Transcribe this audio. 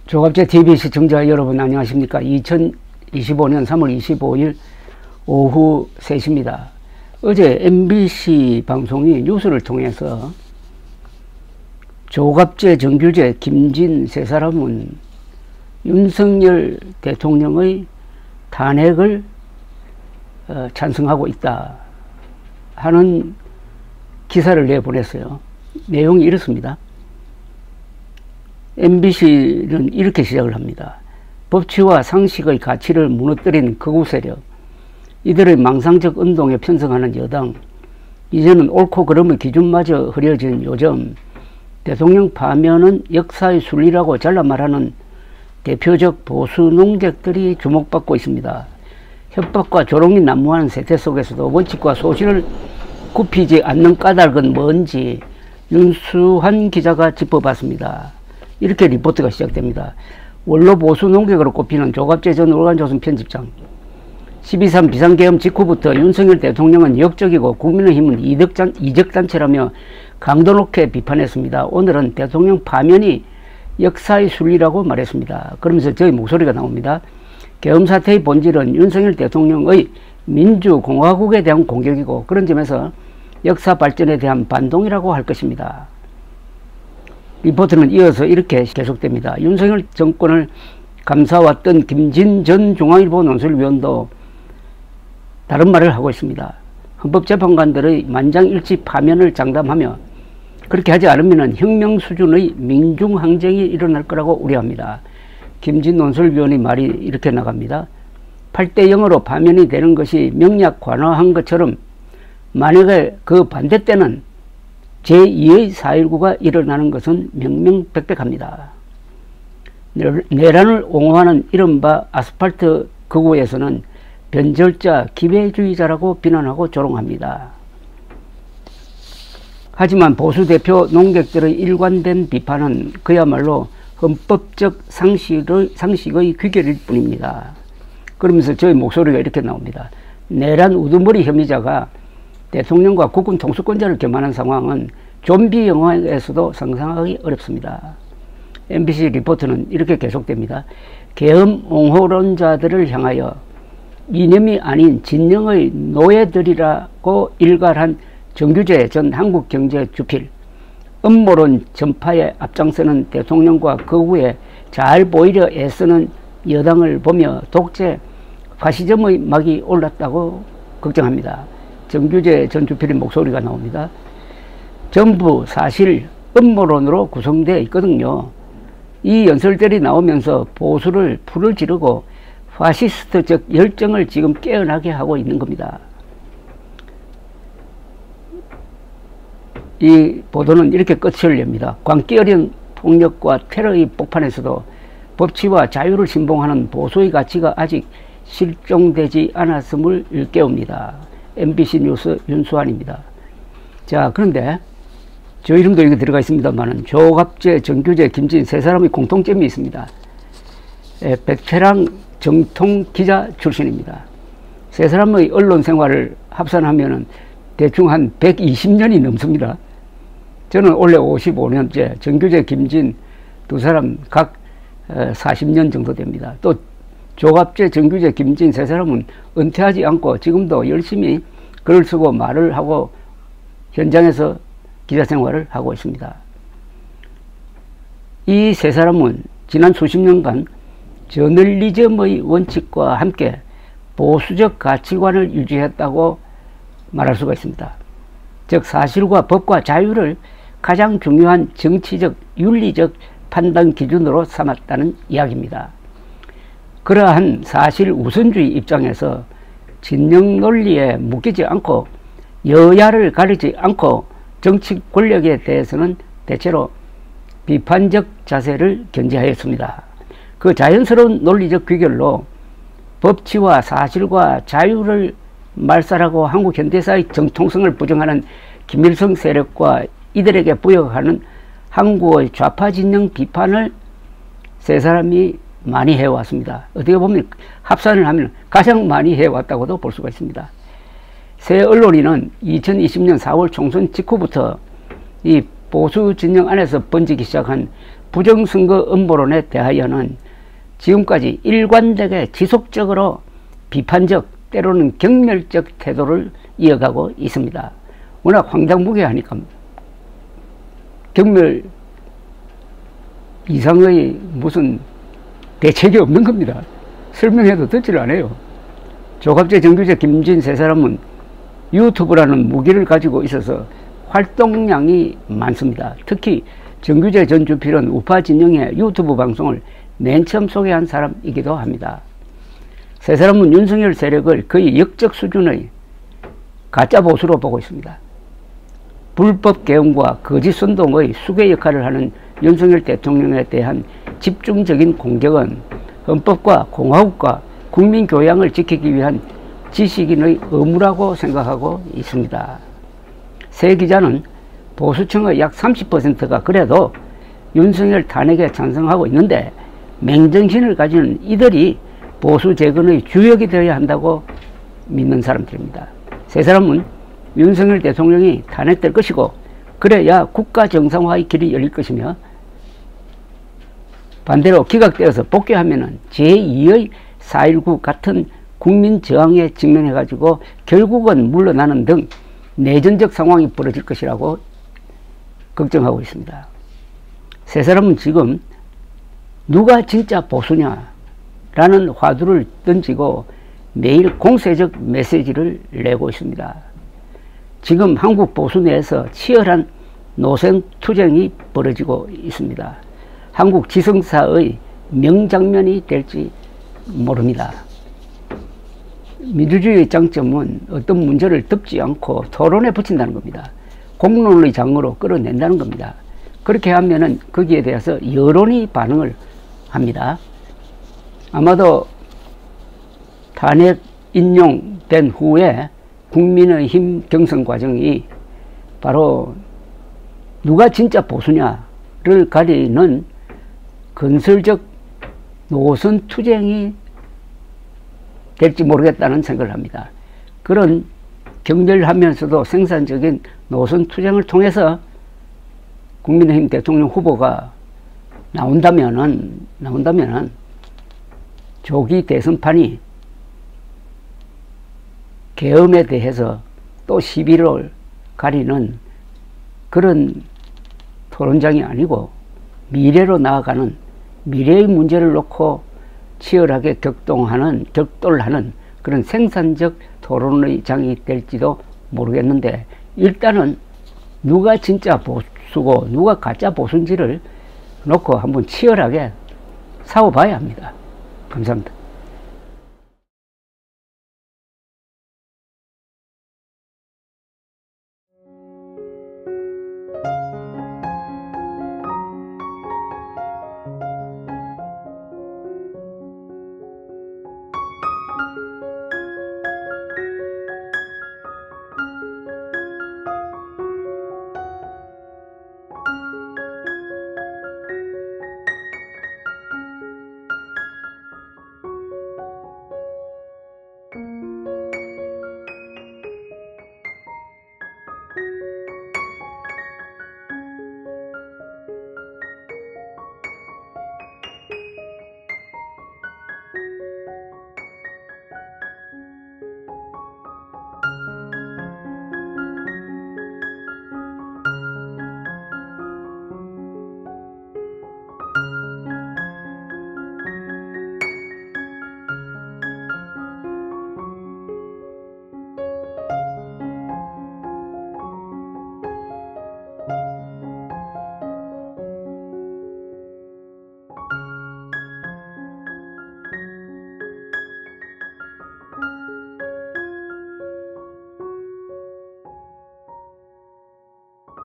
조갑제 TV 시청자 여러분 안녕하십니까. 2025년 3월 25일 오후 3시입니다. 어제 MBC 방송이 뉴스를 통해서 조갑제, 정규제, 김진 세 사람은 윤석열 대통령의 탄핵을 찬성하고 있다 하는 기사를 내보냈어요. 내용이 이렇습니다. MBC는 이렇게 시작을 합니다. 법치와 상식의 가치를 무너뜨린 극우 세력, 이들의 망상적 운동에 편성하는 여당, 이제는 옳고 그름의 기준마저 흐려진 요즘, 대통령 파면은 역사의 순리라고 잘라 말하는 대표적 보수 농객들이 주목받고 있습니다. 협박과 조롱이 난무하는 세태 속에서도 원칙과 소신을 굽히지 않는 까닭은 뭔지 윤수환 기자가 짚어봤습니다. 이렇게 리포트가 시작됩니다. 원로 보수 농객으로 꼽히는 조갑제 전 월간조선 편집장, 12.3 비상계엄 직후부터 윤석열 대통령은 역적이고 국민의힘은 이적단체라며 강도 높게 비판했습니다. 오늘은 대통령 파면이 역사의 순리라고 말했습니다. 그러면서 저희 목소리가 나옵니다. 계엄 사태의 본질은 윤석열 대통령의 민주공화국에 대한 공격이고 그런 점에서 역사 발전에 대한 반동이라고 할 것입니다. 리포트는 이어서 이렇게 계속됩니다. 윤석열 정권을 감싸왔던 김진 전 중앙일보 논설위원도 다른 말을 하고 있습니다. 헌법재판관들의 만장일치 파면을 장담하며 그렇게 하지 않으면 혁명 수준의 민중항쟁이 일어날 거라고 우려합니다. 김진 논설위원의 말이 이렇게 나갑니다. 8대 0으로 파면이 되는 것이 명약 관화한 것처럼 만약에 그 반대 때는 제2의 4.19가 일어나는 것은 명명백백합니다. 내란을 옹호하는 이른바 아스팔트 극우에서는 변절자, 기회주의자라고 비난하고 조롱합니다. 하지만 보수 대표 농객들의 일관된 비판은 그야말로 헌법적 상식의 귀결일 뿐입니다. 그러면서 저희 목소리가 이렇게 나옵니다. 내란 우두머리 혐의자가 대통령과 국군 통수권자를 겸하는 상황은 좀비 영화에서도 상상하기 어렵습니다. MBC 리포트는 이렇게 계속됩니다. 계엄 옹호론자들을 향하여 이념이 아닌 진영의 노예들이라고 일갈한 정규제 전 한국경제주필, 음모론 전파에 앞장서는 대통령과 극우에 잘 보이려 애쓰는 여당을 보며 독재, 파시즘의 막이 올랐다고 걱정합니다. 정규제 전 주필의 목소리가 나옵니다. 전부 사실 음모론으로 구성되어 있거든요. 이 연설들이 나오면서 보수를 불을 지르고 파시스트적 열정을 지금 깨어나게 하고 있는 겁니다. 이 보도는 이렇게 끝을 냅니다. 광기 어린 폭력과 테러의 폭판에서도 법치와 자유를 신봉하는 보수의 가치가 아직 실종되지 않았음을 일깨웁니다. MBC 뉴스 윤수환입니다. 자, 그런데 저 이름도 여기 들어가 있습니다만은 조갑제, 정규제, 김진 세 사람의 공통점이 있습니다. 베테랑 정통 기자 출신입니다. 세 사람의 언론 생활을 합산하면은 대충 한 120년이 넘습니다. 저는 원래 55년째, 정규제, 김진 두 사람 각 40년 정도 됩니다. 또 조갑제, 정규제, 김진 세 사람은 은퇴하지 않고 지금도 열심히 글을 쓰고 말을 하고 현장에서 기자 생활을 하고 있습니다. 이 세 사람은 지난 수십 년간 저널리즘의 원칙과 함께 보수적 가치관을 유지했다고 말할 수가 있습니다. 즉 사실과 법과 자유를 가장 중요한 정치적, 윤리적 판단 기준으로 삼았다는 이야기입니다. 그러한 사실 우선주의 입장에서 진영 논리에 묶이지 않고 여야를 가리지 않고 정치 권력에 대해서는 대체로 비판적 자세를 견지하였습니다. 그 자연스러운 논리적 귀결로 법치와 사실과 자유를 말살하고 한국 현대사의 정통성을 부정하는 김일성 세력과 이들에게 부여하는 한국의 좌파 진영 비판을 세 사람이 많이 해왔습니다. 어떻게 보면 합산을 하면 가장 많이 해왔다고도 볼 수가 있습니다. 새 언론인은 2020년 4월 총선 직후부터 이 보수 진영 안에서 번지기 시작한 부정선거 음모론에 대하여는 지금까지 일관되게 지속적으로 비판적 때로는 경멸적 태도를 이어가고 있습니다. 워낙 황당무계하니까 경멸 이상의 무슨 대책이 없는 겁니다. 설명해도 듣지를 않아요. 조갑재, 정규재, 김진 세 사람은 유튜브라는 무기를 가지고 있어서 활동량이 많습니다. 특히 정규재 전 주필은 우파 진영의 유튜브 방송을 맨 처음 소개한 사람이기도 합니다. 세 사람은 윤석열 세력을 거의 역적 수준의 가짜 보수로 보고 있습니다. 불법 개헌과 거짓 선동의 수괴 역할을 하는 윤석열 대통령에 대한 집중적인 공격은 헌법과 공화국과 국민 교양을 지키기 위한 지식인의 의무라고 생각하고 있습니다. 세 기자는 보수층의 약 30%가 그래도 윤석열 탄핵에 찬성하고 있는데 맹정신을 가지는 이들이 보수 재건의 주역이 되어야 한다고 믿는 사람들입니다. 세 사람은 윤석열 대통령이 탄핵될 것이고 그래야 국가 정상화의 길이 열릴 것이며 반대로 기각되어서 복귀하면 제2의 4.19 같은 국민 저항에 직면해가지고 결국은 물러나는 등 내전적 상황이 벌어질 것이라고 걱정하고 있습니다. 세 사람은 지금 누가 진짜 보수냐 라는 화두를 던지고 매일 공세적 메시지를 내고 있습니다. 지금 한국 보수 내에서 치열한 노선 투쟁이 벌어지고 있습니다. 한국 지성사의 명장면이 될지 모릅니다. 민주주의의 장점은 어떤 문제를 덮지 않고 토론에 붙인다는 겁니다. 공론의 장으로 끌어낸다는 겁니다. 그렇게 하면은 거기에 대해서 여론이 반응을 합니다. 아마도 탄핵 인용된 후에 국민의힘 경선 과정이 바로 누가 진짜 보수냐를 가리는 건설적 노선 투쟁이 될지 모르겠다는 생각을 합니다. 그런 경멸하면서도 생산적인 노선 투쟁을 통해서 국민의힘 대통령 후보가 나온다면은 조기 대선판이 계엄에 대해서 또 시비를 가리는 그런 토론장이 아니고 미래로 나아가는 미래의 문제를 놓고 치열하게 격돌하는 그런 생산적 토론의 장이 될지도 모르겠는데 일단은 누가 진짜 보수고 누가 가짜 보수인지를 놓고 한번 치열하게 싸워봐야 합니다. 감사합니다.